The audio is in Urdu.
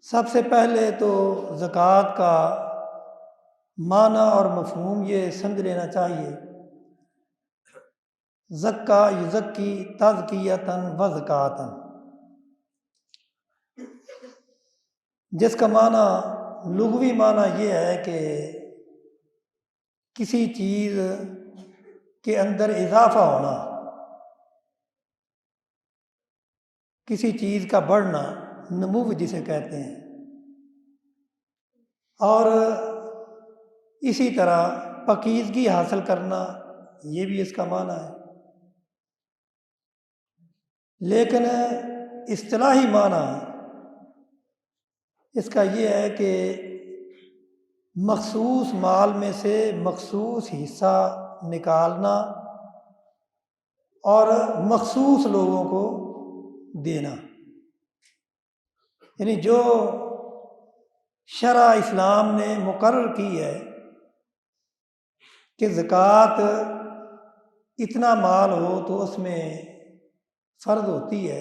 سب سے پہلے تو زکوٰۃ کا معنی اور مفہوم یہ سمجھ لینا چاہیے۔ زکا یزکی تزکیۃً و زکاتً، جس کا معنی لغوی معنی یہ ہے کہ کسی چیز کے اندر اضافہ ہونا، کسی چیز کا بڑھنا، نمو جسے کہتے ہیں، اور اسی طرح پاکیزگی حاصل کرنا، یہ بھی اس کا معنی ہے۔ لیکن اصطلاحی معنی اس کا یہ ہے کہ مخصوص مال میں سے مخصوص حصہ نکالنا اور مخصوص لوگوں کو دینا، یعنی جو شرع اسلام نے مقرر کی ہے کہ زکوٰۃ اتنا مال ہو تو اس میں فرض ہوتی ہے،